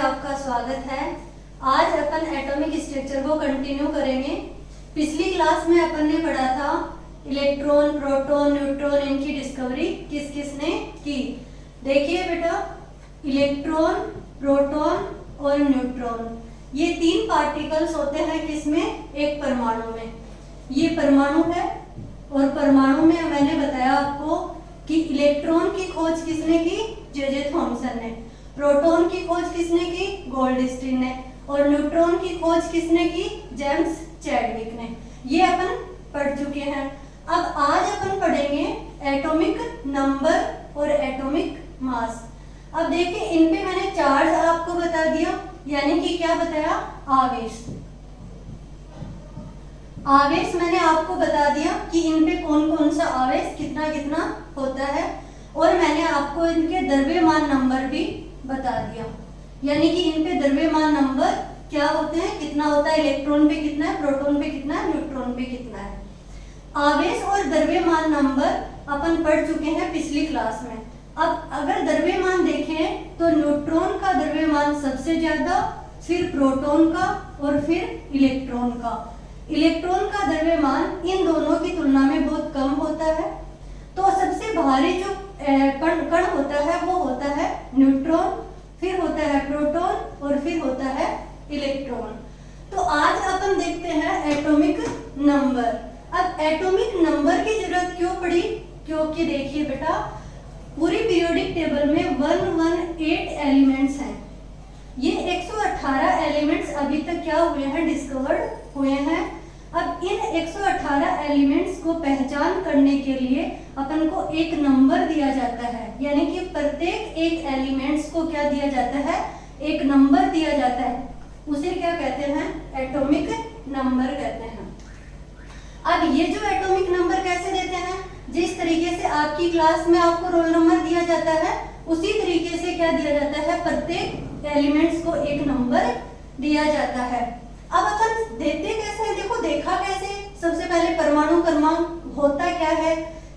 आपका स्वागत है। आज अपन एटॉमिक स्ट्रक्चर को कंटिन्यू करेंगे। पिछली क्लास में अपन ने पढ़ा था इलेक्ट्रॉन, प्रोटॉन, न्यूट्रॉन, इनकी डिस्कवरी किस किसने की। देखिए बेटा, इलेक्ट्रॉन, प्रोटॉन और न्यूट्रॉन, ये तीन पार्टिकल्स होते हैं किसमें? एक परमाणु में। ये परमाणु है और परमाणु में मैंने बताया आपको कि इलेक्ट्रॉन की खोज किसने की? जे थॉमसन ने। प्रोटॉन की खोज किसने की? गोल्डस्टीन ने। और न्यूट्रॉन की खोज किसने की? जेम्स चैडविक ने। ये अपन पढ़ चुके हैं। अब आज अपन पढ़ेंगे एटॉमिक नंबर और एटॉमिक मास। अब देखिए, इन पे मैंने चार्ज आपको बता दिया, यानी कि क्या बताया? आवेश। आवेश मैंने आपको बता दिया कि इन पे कौन कौन सा आवेश कितना कितना होता है, और मैंने आपको इनके द्रव्यमान नंबर भी बता दिया, यानी कि इन पे द्रव्यमान नंबर क्या होते हैं, कितना होता है, इलेक्ट्रॉन पे कितना है, प्रोटॉन पे कितना है, न्यूट्रॉन पे कितना है। आवेश और द्रव्यमान नंबर अपन पढ़ चुके हैं पिछली क्लास में। अब अगर द्रव्यमान देखें तो न्यूट्रॉन का द्रव्यमान सबसे ज्यादा, फिर प्रोटॉन का और फिर इलेक्ट्रॉन का। इलेक्ट्रॉन का द्रव्यमान इन दोनों की तुलना में बहुत कम होता है। तो सबसे भारी जो कण होता है वो होता है न्यूट्रॉन, फिर होता है प्रोटॉन और फिर होता है इलेक्ट्रॉन। तो आज अपन देखते हैं एटॉमिक नंबर। अब एटॉमिक नंबर की जरूरत क्यों पड़ी? क्योंकि देखिए बेटा, पूरी पीरियोडिक टेबल में 118 एलिमेंट्स हैं। ये 118 एलिमेंट्स अभी तक क्या हुए हैं? डिस्कवर्ड हुए हैं। अब इन 118 एलिमेंट्स को पहचान करने के लिए अपन को एक नंबर दिया जाता है, यानी कि प्रत्येक एक एलिमेंट्स को क्या दिया जाता है? एक नंबर दिया जाता है। उसे क्या कहते हैं? एटॉमिक नंबर कहते हैं। अब ये जो एटॉमिक नंबर कैसे देते हैं? जिस तरीके से आपकी क्लास में आपको रोल नंबर दिया जाता है, उसी तरीके से क्या दिया जाता है? प्रत्येक एलिमेंट्स को एक नंबर दिया जाता है। अब अपन देते कैसे हैं? देखो, देखा कैसे? सबसे पहले परमाणु क्रमांक होता क्या है,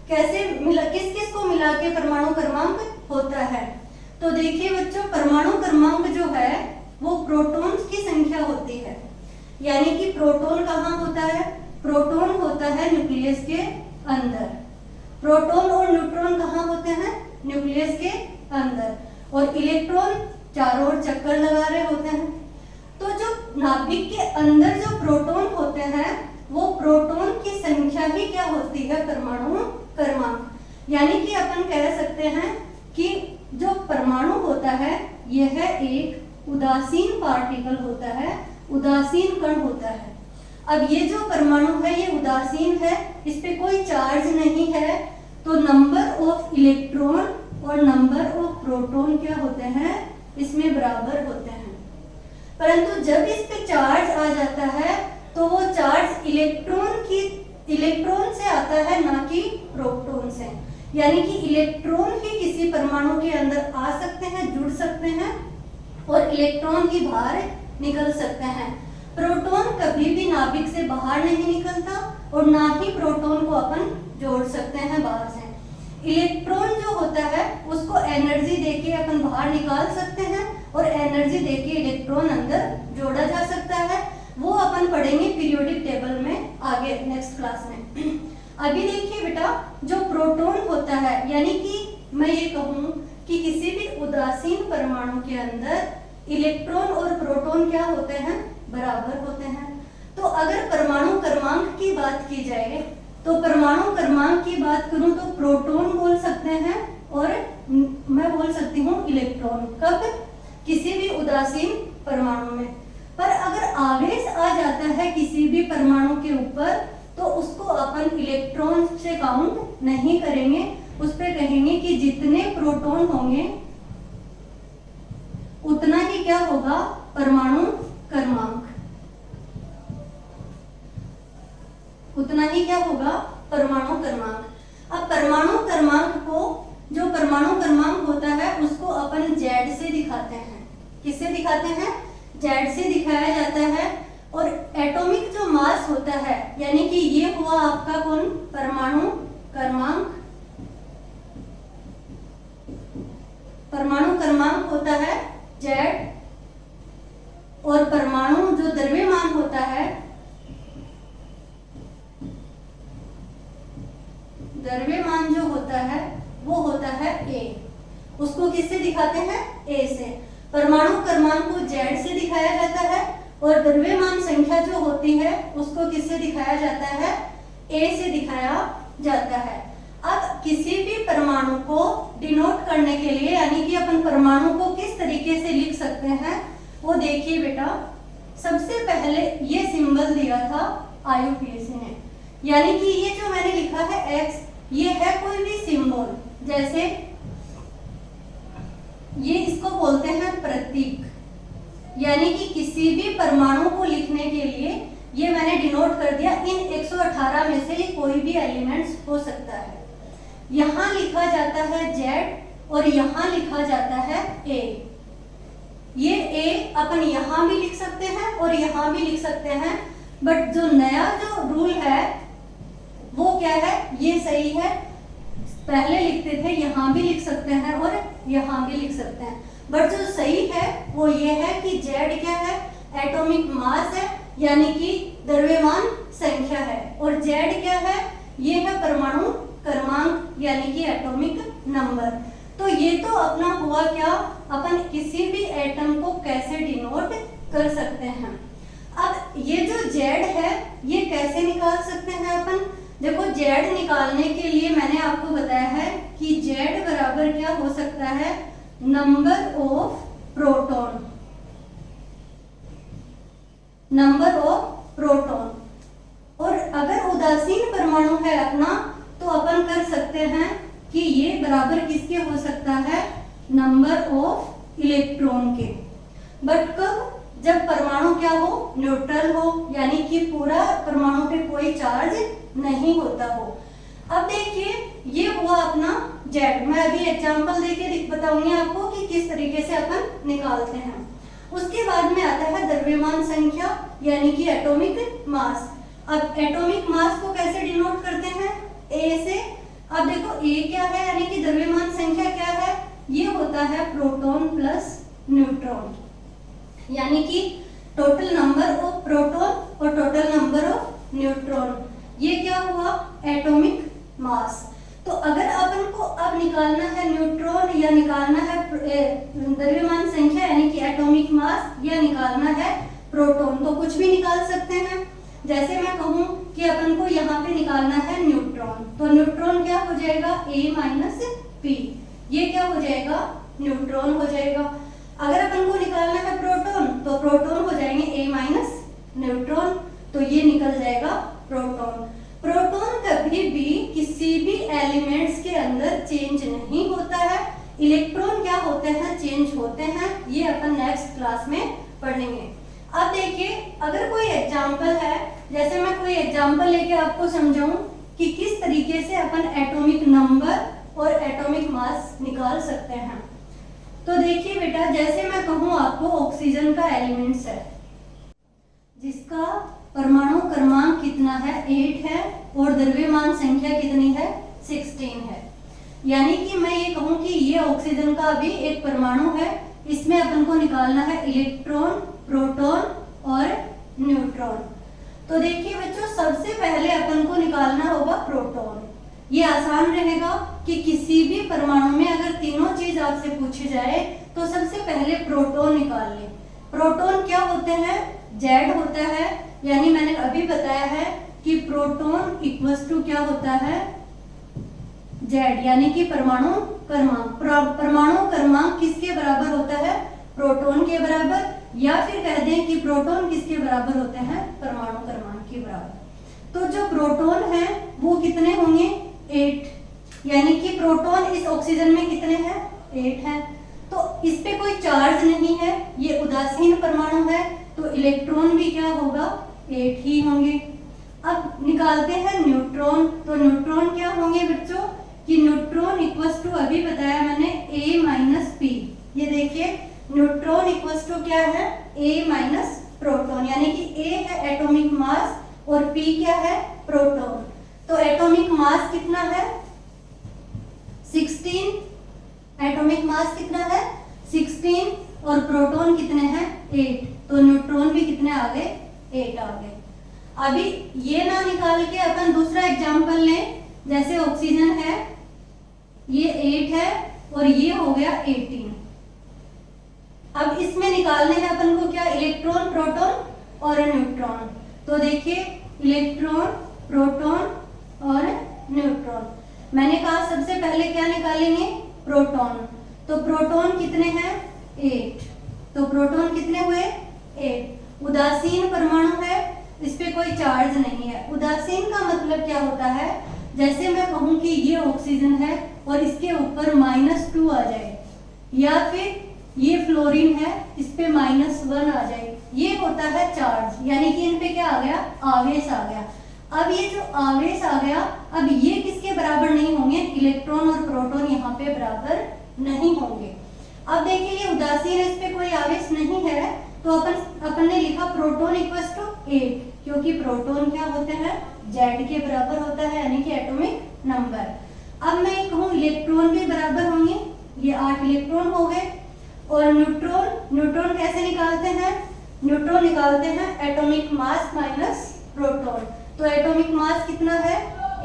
कैसे मिला, किस किस को मिला के परमाणु क्रमांक होता है। तो देखिए बच्चों, परमाणु क्रमांक जो है वो प्रोटॉन्स की संख्या होती है, यानी कि प्रोटॉन कहाँ होता है? प्रोटॉन होता है न्यूक्लियस के अंदर। प्रोटॉन और न्यूट्रॉन कहाँ होते हैं? न्यूक्लियस के अंदर। और इलेक्ट्रॉन चारों ओर चक्कर लगा रहे होते हैं। तो जो नाभिक के अंदर जो प्रोटॉन होते हैं, वो प्रोटॉन की संख्या ही क्या होती है? परमाणु क्रमांक। यानी कि अपन कह सकते हैं कि जो परमाणु होता है यह एक उदासीन पार्टिकल होता है, उदासीन कण होता है। अब ये जो परमाणु है ये उदासीन है, इस पे कोई चार्ज नहीं है, तो नंबर ऑफ इलेक्ट्रॉन और नंबर ऑफ प्रोटॉन क्या होते हैं? इसमें बराबर होते हैं। परंतु जब इस पे चार्ज आ जाता है तो वो चार्ज इलेक्ट्रॉन से आता है, ना कि प्रोटॉन से। यानी कि इलेक्ट्रॉन ही किसी परमाणु के अंदर आ सकते हैं, जुड़ सकते हैं, और इलेक्ट्रॉन ही बाहर निकल सकते हैं। प्रोटॉन कभी भी नाभिक से बाहर नहीं निकलता, और ना ही प्रोटॉन को अपन जोड़ सकते हैं बाहर से। इलेक्ट्रॉन जो होता है उसको एनर्जी देके अपन बाहर निकाल सकते हैं, और एनर्जी देके इलेक्ट्रॉन अंदर जोड़ा जा सकता है। वो अपन पढ़ेंगे पीरियोडिक टेबल में आगे नेक्स्ट क्लास में। अभी देखिए बेटा, जो प्रोटॉन होता है, यानी कि मैं ये कहूँ कि किसी भी उदासीन परमाणु के अंदर इलेक्ट्रॉन और प्रोटॉन क्या होते हैं? बराबर होते हैं। तो अगर परमाणु क्रमांक की बात की जाए, तो परमाणु क्रमांक की बात करूं तो प्रोटॉन बोल सकते हैं, और मैं बोल सकती हूँ इलेक्ट्रॉन। कब? किसी भी उदासीन परमाणु में। पर अगर आवेश आ जाता है किसी भी परमाणु के ऊपर, तो उसको अपन इलेक्ट्रॉन से काउंट नहीं करेंगे। उस पे कहेंगे कि जितने प्रोटॉन होंगे उतना ही क्या होगा? परमाणु क्रमांक। उतना ही क्या होगा? परमाणु क्रमांक। अब परमाणु क्रमांक को, जो परमाणु क्रमांक होता है उसको अपन जेड से दिखाते हैं। किससे दिखाते हैं? जेड से दिखाया जाता है। और एटॉमिक जो मास होता है, यानी कि ये हुआ आपका कौन? परमाणु क्रमांक। परमाणु क्रमांक होता है जेड, द्रव्यमान जो होता है वो होता है A। उसको किससे दिखाते हैं? A से। परमाणु क्रमांक को Z से दिखाया जाता है और द्रव्यमान संख्या जो होती है उसको किससे दिखाया जाता है? A से दिखाया जाता है। अब किसी भी परमाणु को डिनोट करने के लिए यानी कि अपन परमाणु को किस तरीके से लिख सकते हैं वो देखिए बेटा। सबसे पहले ये सिंबल दिया था IUPAC ने, यानी कि ये जो मैंने लिखा है X, ये है कोई भी सिंबल, जैसे ये इसको बोलते हैं प्रतीक, यानी कि किसी भी परमाणु को लिखने के लिए ये मैंने डिनोट कर दिया। इन 118 में से ये कोई भी एलिमेंट्स हो सकता है। यहाँ लिखा जाता है Z और यहाँ लिखा जाता है A। ये A अपन यहाँ भी लिख सकते हैं और यहाँ भी लिख सकते हैं, बट जो नया जो रूल है वो क्या है? ये सही है। पहले लिखते थे यहाँ भी लिख सकते हैं और यहाँ भी लिख सकते हैं, बट जो सही है वो ये है कि Z क्या है? एटॉमिक मास है, यानी कि द्रव्यमान संख्या है, और Z क्या है? ये है परमाणु क्रमांक यानी कि एटॉमिक नंबर। तो ये तो अपना हुआ क्या, अपन किसी भी एटम को कैसे डिनोट कर सकते हैं। अब ये जो Z है ये कैसे निकाल सकते हैं अपन? देखो Z निकालने के लिए मैंने आपको बताया है कि Z बराबर क्या हो सकता है? Number of proton, number of proton. और अगर उदासीन परमाणु है अपना तो अपन कर सकते हैं कि ये बराबर किसके हो सकता है? नंबर ऑफ इलेक्ट्रॉन के। बट कब? जब परमाणु क्या हो? न्यूट्रल हो, यानी कि पूरा परमाणु पे कोई चार्ज नहीं होता हो। अब देखिए ये हुआ अपना Z। मैं अभी एग्जांपल देके बताऊंगी आपको कि किस तरीके से अपन निकालते हैं। उसके बाद में आता है द्रव्यमान संख्या यानी कि एटॉमिक मास। अब एटॉमिक मास को कैसे डिनोट करते हैं? A से। अब देखो A क्या है, यानी कि द्रव्यमान संख्या क्या है? ये होता है प्रोटॉन प्लस न्यूट्रॉन, यानी कि टोटल नंबर ऑफ प्रोटॉन और टोटल नंबर ऑफ न्यूट्रॉन। ये क्या हुआ? Atomic mass. तो अगर अपन को अब निकालना है न्यूट्रॉन या निकालना है द्रव्यमान संख्या यानी कि एटॉमिक मास या निकालना है प्रोटॉन, तो कुछ भी निकाल सकते हैं। जैसे मैं कहूँ कि अपन को यहाँ पे निकालना है न्यूट्रॉन, तो न्यूट्रॉन क्या हो जाएगा? A minus P। ये क्या हो जाएगा? न्यूट्रॉन हो जाएगा। अगर अपन को निकालना है प्रोटॉन तो प्रोटॉन हो जाएंगे A माइनस न्यूट्रॉन, तो ये निकल जाएगा प्रोटॉन। प्रोटॉन कभी भी किसी भी एलिमेंट्स के अंदर चेंज नहीं होता है। इलेक्ट्रॉन क्या होते हैं? चेंज होते हैं। ये अपन नेक्स्ट क्लास में पढ़ेंगे। अब देखिए अगर कोई एग्जाम्पल है, जैसे मैं कोई एग्जाम्पल लेके आपको समझाऊं कि किस तरीके से अपन एटॉमिक नंबर और एटॉमिक मास निकाल सकते हैं। तो देखिए बेटा, जैसे मैं कहूं आपको ऑक्सीजन का एलिमेंट्स है जिसका परमाणु क्रमांक कितना है? 8 है और द्रव्यमान संख्या कितनी है? 16 है। यानी कि मैं ये कहूं कि ये ऑक्सीजन का अभी एक परमाणु है, इसमें अपन को निकालना है इलेक्ट्रॉन, प्रोटॉन और न्यूट्रॉन। तो देखिए बच्चों, सबसे पहले अपन को निकालना होगा प्रोटॉन। ये आसान रहेगा कि किसी भी परमाणु में अगर तीनों चीज आपसे पूछी जाए तो सबसे पहले प्रोटॉन निकाल लें। प्रोटॉन क्या होते हैं? Z होता है, यानी मैंने अभी बताया है कि प्रोटॉन इक्वल्स टू क्या होता है? Z, यानी कि परमाणु क्रमांक। परमाणु क्रमांक किसके बराबर होता है? प्रोटॉन के बराबर, या फिर कह दें कि प्रोटॉन किसके बराबर होते हैं? परमाणु क्रमांक के बराबर। तो जो प्रोटॉन है वो कितने होंगे? 8, यानी कि प्रोटॉन इस ऑक्सीजन में कितने हैं? 8 है। तो इस पे कोई चार्ज नहीं है, ये उदासीन परमाणु है, तो इलेक्ट्रॉन भी क्या होगा? 8 ही होंगे। अब निकालते हैं न्यूट्रॉन। तो न्यूट्रॉन क्या होंगे बच्चों? कि न्यूट्रॉन इक्वल्स टू, अभी बताया मैंने, A माइनस P। ये देखिए न्यूट्रॉन इक्वल्स टू क्या है? A माइनस प्रोटॉन, यानी कि A है एटॉमिक मास और P क्या है? प्रोटॉन। तो एटॉमिक मास कितना है? 16। एटॉमिक मास कितना है? 16 और प्रोटॉन कितने हैं? 8। तो न्यूट्रॉन भी कितने आ गए? 8 आ गए। अभी ये ना निकाल के अपन दूसरा एग्जांपल लें। जैसे ऑक्सीजन है ये 8 है और ये हो गया 18। अब इसमें निकालने हैं अपन को क्या, इलेक्ट्रॉन, प्रोटॉन और न्यूट्रॉन। तो देखिए इलेक्ट्रॉन, प्रोटॉन और न्यूट्रॉन। मैंने कहा सबसे पहले क्या निकालेंगे, प्रोटॉन। तो प्रोटॉन कितने हैं, 8। तो प्रोटॉन कितने हुए, 8। उदासीन परमाणु है, इस पे कोई चार्ज नहीं है। उदासीन का मतलब क्या होता है, जैसे मैं कहूं कि ये ऑक्सीजन है और इसके ऊपर -2 आ जाए, या फिर ये फ्लोरीन है इस पे -1 आ जाए, ये होता है चार्ज, यानी कि इन पे क्या आ गया, आवेश आ गया। अब ये जो आवेश आ गया, अब ये किसके बराबर नहीं होंगे, इलेक्ट्रॉन और प्रोटॉन यहाँ पे बराबर नहीं होंगे। अब देखिए ये उदासीन है, इस पे कोई आवेश नहीं है, तो अपन ने लिखा प्रोटॉन इक्वल्स टू 8, क्योंकि प्रोटॉन क्या होते हैं, Z के बराबर होता है, यानी कि एटॉमिक नंबर। अब मैं कहूँ इलेक्ट्रॉन भी बराबर होंगे, ये 8 इलेक्ट्रॉन हो गए। और न्यूट्रॉन कैसे निकालते हैं, न्यूट्रॉन निकालते हैं एटॉमिक मास माइनस प्रोटॉन। तो एटॉमिक मास कितना है,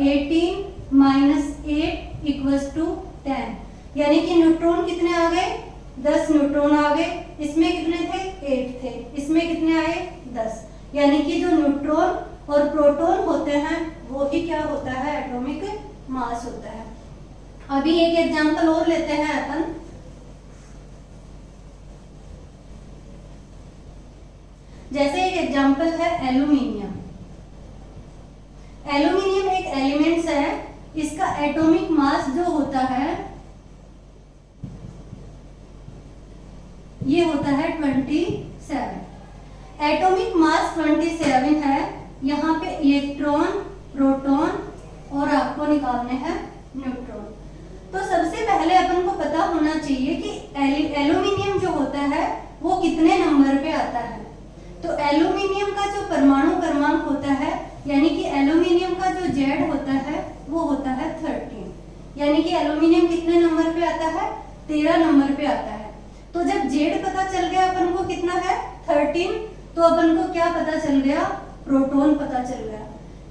18 - 8 इक्वल्स टू 10, यानी कि न्यूट्रॉन कितने आ गए, 10 न्यूट्रॉन आ गए। इसमें कितने थे, 8 थे, इसमें कितने आए, 10। यानी कि जो न्यूट्रॉन और प्रोटॉन होते हैं वो ही क्या होता है, एटॉमिक मास होता है। अभी एक एग्जांपल और लेते हैं अपन। जैसे एक एग्जांपल है एल्यूमिनियम। एल्यूमिनियम एक एलिमेंट्स है, इसका एटॉमिक मास जो होता है ये होता है 27। एटॉमिक मास 27 है। यहाँ पे इलेक्ट्रॉन, प्रोटॉन और आपको निकालने हैं न्यूट्रॉन। तो सबसे पहले अपन को पता होना चाहिए कि एल्यूमिनियम जो होता है वो कितने नंबर पे आता है। तो एल्यूमिनियम का जो परमाणु क्रमांक होता है, यानी कि एल्यूमिनियम का जो Z होता है वो होता है 13, यानी कि एल्यूमिनियम कितने नंबर पे आता है, 13 नंबर पे आता है। तो जब Z पता चल गया अपन को कितना है, 13, तो अपन को क्या पता चल गया, प्रोटॉन पता चल गया।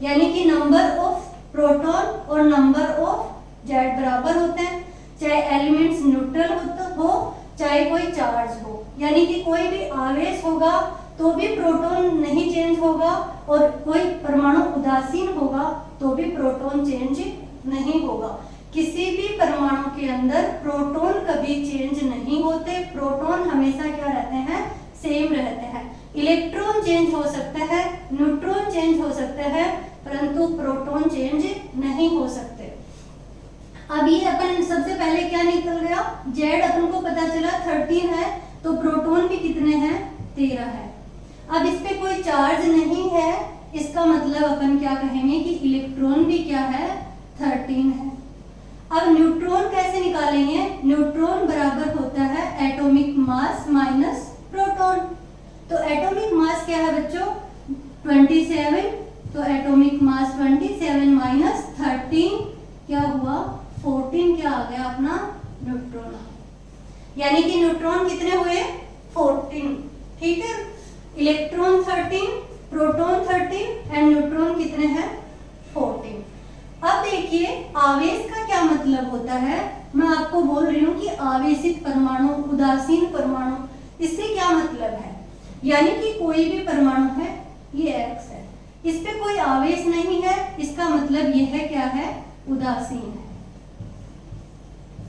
यानी कि नंबर ऑफ प्रोटॉन और नंबर ऑफ Z बराबर होते हैं, चाहे एलिमेंट्स न्यूट्रल हो चाहे कोई चार्ज हो। यानी कि कोई भी आवेश होगा तो भी प्रोटॉन नहीं चेंज होगा, और कोई परमाणु उदासीन होगा तो भी प्रोटॉन चेंज नहीं होगा। किसी भी परमाणु के अंदर प्रोटॉन कभी चेंज नहीं होते, प्रोटॉन हमेशा क्या रहते हैं, सेम रहते हैं। इलेक्ट्रॉन चेंज हो सकता है, न्यूट्रॉन चेंज हो सकता है, परंतु प्रोटॉन चेंज नहीं हो सकते। अब ये अपन सबसे पहले क्या निकल गया, Z अपन को पता चला 13 है, तो प्रोटॉन भी कितने हैं, 13 है। अब इस पे कोई चार्ज नहीं है, इसका मतलब अपन क्या कहेंगे कि इलेक्ट्रॉन भी क्या है, 13 है। अब न्यूट्रॉन कैसे निकालेंगे, न्यूट्रॉन बराबर होता है एटॉमिक मास माइनस प्रोटॉन। तो एटॉमिक मास क्या है बच्चों, 27, तो एटॉमिक मास 27 माइनस 13 क्या हुआ, 14 क्या आ गया अपना, न्यूट्रॉन। यानी कि न्यूट्रॉन कितने हुए, 14, ठीक है। इलेक्ट्रॉन 13, प्रोटॉन 13 एंड न्यूट्रॉन कितने हैं, 14। अब देखिए आवेश का क्या मतलब होता है, मैं आपको बोल रही हूँ कि आवेशित परमाणु, उदासीन परमाणु, इससे क्या मतलब है। यानी कि कोई भी परमाणु है, ये X है, इस पे कोई आवेश नहीं है, इसका मतलब यह है क्या है, उदासीन है।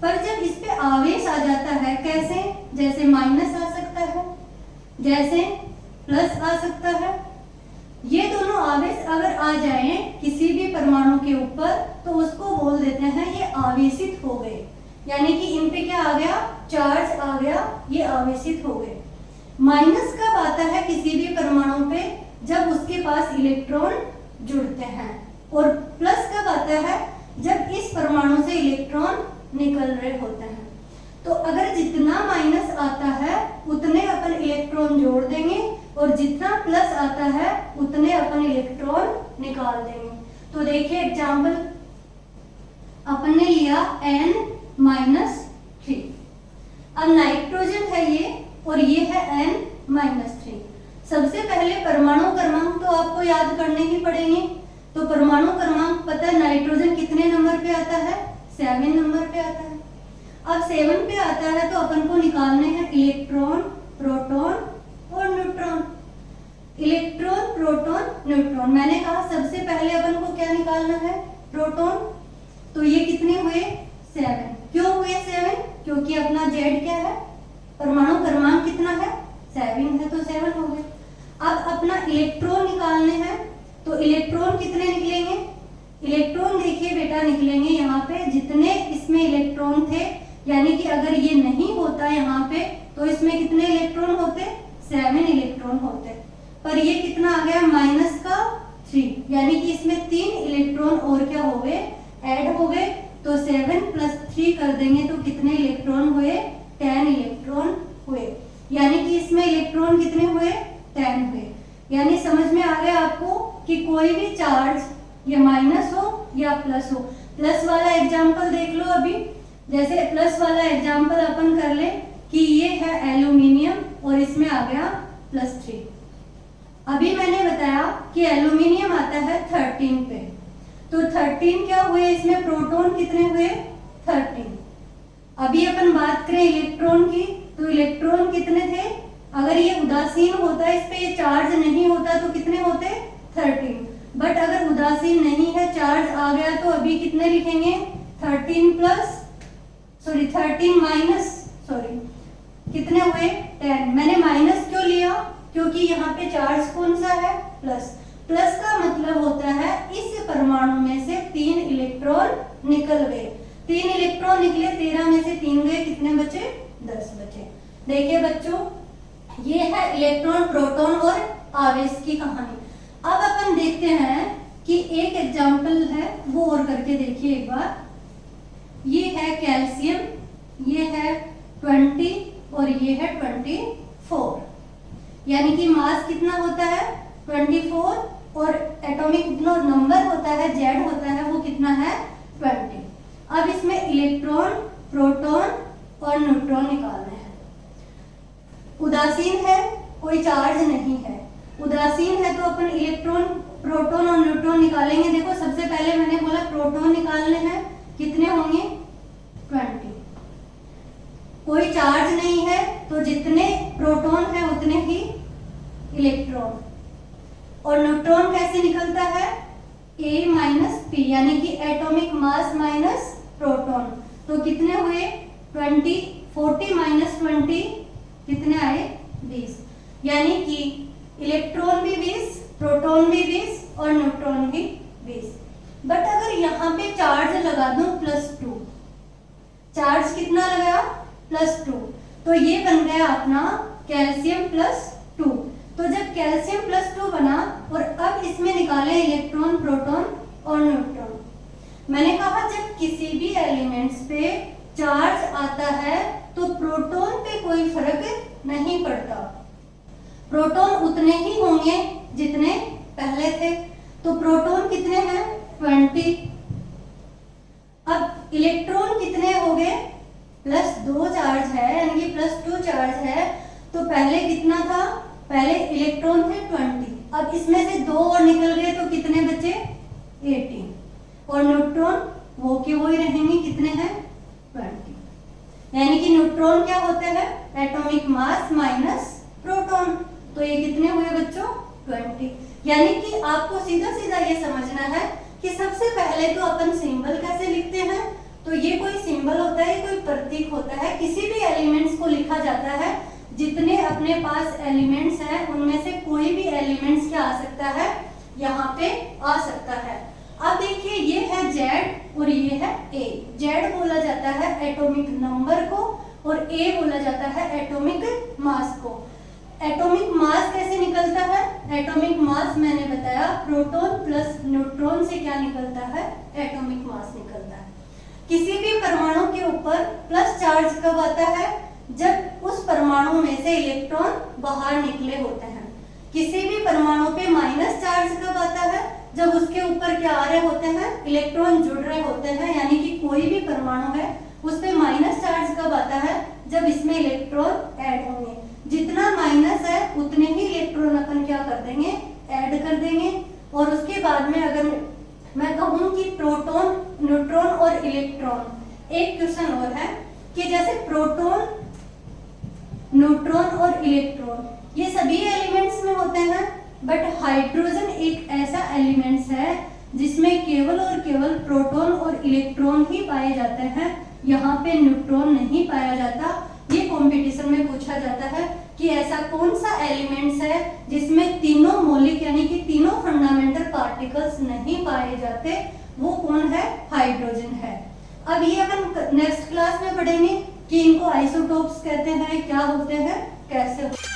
पर जब इस पे आवेश आ जाता है, कैसे, जैसे माइनस आ सकता है, जैसे प्लस आ सकता है। ये दोनों आवेश अगर आ जाएं किसी भी परमाणु के ऊपर, तो उसको बोल देते हैं ये आवेशित हो गए। यानी कि इन पे क्या आ गया, चार्ज आ गया, ये आवेशित हो गए। माइनस कब आता है किसी भी परमाणु पे, जब उसके पास इलेक्ट्रॉन जुड़ते हैं, और प्लस कब आता है, जब इस परमाणु से इलेक्ट्रॉन निकल रहे होते हैं। तो अगर जितना माइनस आता है उतने अपन इलेक्ट्रॉन जोड़ देंगे, और जितना प्लस आता है उतने अपन इलेक्ट्रॉन निकाल देंगे। तो देखिए एग्जाम्पल, अपन ने लिया N-3। अब नाइट्रोजन है ये, और ये है N-3। सबसे पहले परमाणु क्रमांक तो आपको याद करने ही पड़ेंगे। तो परमाणु क्रमांक पता है, नाइट्रोजन कितने नंबर 7 नंबर पे आता है। अब 7 पे आता है तो अपन को निकालने हैं इलेक्ट्रॉन, प्रोटॉन और न्यूट्रॉन। Electron, proton, neutron. मैंने कहा सबसे पहले अपन को क्या निकालना है, प्रोटॉन। तो ये कितने हुए, 7। क्यों हुए 7? क्योंकि अपना जेड क्या है, परमाणु क्रमांक कितना है, 7 है, तो 7 हो गए। अब अपना इलेक्ट्रॉन निकालने हैं, तो इलेक्ट्रॉन कितने निकलेंगे, इलेक्ट्रॉन देखिए बेटा निकलेंगे यहाँ पे जितने इसमें इलेक्ट्रॉन थे, यानी कि अगर ये नहीं होता यहाँ पे तो इसमें कितने इलेक्ट्रॉन होते, 7 इलेक्ट्रॉन होते। पर ये कितना आ गया, माइनस का 3, यानी कि इसमें 3 इलेक्ट्रॉन और क्या हो गए, ऐड हो गए। तो 7 + 3 कर देंगे तो कितने इलेक्ट्रॉन हुए, 10 इलेक्ट्रॉन हुए। यानी कि इसमें इलेक्ट्रॉन कितने हुए, 10 हुए। यानी समझ में आ गया आपको कि कोई भी चार्ज ये माइनस हो या प्लस हो। प्लस वाला एग्जाम्पल देख लो अभी, जैसे प्लस वाला एग्जाम्पल अपन कर ले कि ये है एल्यूमिनियम और इसमें आ गया +3। अभी मैंने बताया कि एल्यूमिनियम आता है 13 पे, तो 13 क्या हुए, इसमें प्रोटॉन कितने हुए, 13। अभी अपन बात करें इलेक्ट्रॉन की, तो इलेक्ट्रॉन कितने थे, अगर ये उदासीन होता, इस पे ये चार्ज नहीं होता तो कितने होते, 13। बट अगर उदासीन नहीं है, चार्ज आ गया, तो अभी कितने लिखेंगे, 13 माइनस कितने हुए, 10। मैंने माइनस क्यों लिया, क्योंकि यहाँ पे चार्ज कौन सा है, प्लस। प्लस का मतलब होता है इस परमाणु में से 3 इलेक्ट्रॉन निकल गए। 3 इलेक्ट्रॉन निकले, 13 में से 3 गए, कितने बचे, 10 बचे। देखिए बच्चों, ये है इलेक्ट्रॉन, प्रोटॉन और आवेश की कहानी। अब अपन देखते हैं कि एक एग्जाम्पल है वो और करके देखिए एक बार। ये है कैल्शियम, ये है 20 और ये है 24, यानी कि मास कितना होता है, 24, और एटॉमिक नंबर होता है, जेड होता है, वो कितना है, 20। अब इसमें इलेक्ट्रॉन, प्रोटॉन और न्यूट्रॉन निकालने हैं। उदासीन है, कोई चार्ज नहीं है, उदासीन है तो अपन इलेक्ट्रॉन, प्रोटॉन और न्यूट्रॉन निकालेंगे। देखो सबसे पहले मैंने बोला प्रोटॉन निकालने हैं, कितने होंगे, 20। कोई चार्ज नहीं है तो जितने प्रोटॉन है उतने ही इलेक्ट्रॉन। और न्यूट्रॉन कैसे निकलता है, A - P, यानी कि एटॉमिक मास माइनस प्रोटॉन। तो कितने हुए, 20, 40 - 20 कितने आए, 20। यानी कि इलेक्ट्रॉन भी 20, प्रोटॉन भी 20 और न्यूट्रॉन भी 20। बट अगर यहाँ पे चार्ज लगा दूं +2, चार्ज कितना लगाया, +2, तो ये बन गया अपना कैल्शियम +2। तो जब कैल्शियम +2 बना और अब इसमें निकाले इलेक्ट्रॉन, प्रोटॉन और न्यूट्रॉन। मैंने कहा जब किसी भी एलिमेंट्स पे चार्ज आता है तो प्रोटॉन पे कोई फर्क नहीं पड़ता, प्रोटॉन उतने ही होंगे जितने पहले थे। तो प्रोटॉन कितने हैं, 20। अब इलेक्ट्रॉन कितने हो गए, +2 चार्ज है, यानी कि +2 चार्ज है। तो पहले कितना था, पहले इलेक्ट्रॉन थे 20, अब इसमें से 2 और निकल गए तो कितने बचे, 18। और न्यूट्रॉन वो के वो ही रहेंगे, कितने हैं, 20। यानी कि न्यूट्रॉन क्या होते हैं, एटॉमिक मास माइनस प्रोटॉन। तो ये कितने हुए बच्चों, 20। यानी कि आपको सीधा सीधा ये समझना है कि सबसे पहले तो अपन सिंबल कैसे लिखते हैं। तो ये कोई सिंबल होता है, कोई प्रतीक होता है, किसी भी एलिमेंट्स को लिखा जाता है। जितने अपने पास एलिमेंट्स हैं उनमें से कोई भी एलिमेंट्स क्या आ सकता है, यहाँ पे आ सकता है। अब देखिए ये है Z और ये है A। Z बोला जाता है एटॉमिक नंबर को और A बोला जाता है एटॉमिक मास को। एटॉमिक मास कैसे निकलता है, एटॉमिक मास मैंने बताया प्रोटॉन प्लस न्यूट्रॉन से क्या निकलता है, एटॉमिक मास निकलता है। किसी भी परमाणु के ऊपर प्लस चार्ज कब आता है, जब उस परमाणु में से इलेक्ट्रॉन बाहर निकले होते हैं। किसी भी परमाणु पे माइनस चार्ज कब आता है, जब उसके ऊपर क्या आ रहे होते हैं, इलेक्ट्रॉन जुड़ रहे होते हैं। यानी कि कोई भी परमाणु है उस पे माइनस चार्ज कब आता है, जब इसमें इलेक्ट्रॉन ऐड होंगे। जितना माइनस है उतने ही इलेक्ट्रॉन अपन क्या कर देंगे, ऐड कर देंगे। और उसके बाद में अगर मैं कहूँ कि प्रोटॉन, न्यूट्रॉन और इलेक्ट्रॉन एक क्वेश्चन और है कि जैसे प्रोटॉन, न्यूट्रॉन और इलेक्ट्रॉन ये सभी एलिमेंट्स में होते हैं, बट हाइड्रोजन एक ऐसा एलिमेंट्स है जिसमें केवल और केवल प्रोटॉन और इलेक्ट्रॉन ही पाए जाते हैं, यहाँ पे न्यूट्रॉन नहीं पाया जाता। ये कंपटीशन में पूछा जाता है कि ऐसा कौन सा एलिमेंट्स है जिसमें तीनों मौलिक यानी कि तीनों फंडामेंटल पार्टिकल्स नहीं पाए जाते, वो कौन है? हाइड्रोजन है। अब ये अपन नेक्स्ट क्लास में पढ़ेंगे कि इनको आइसोटोप्स कहते हैं, क्या होते हैं, कैसे होते हैं।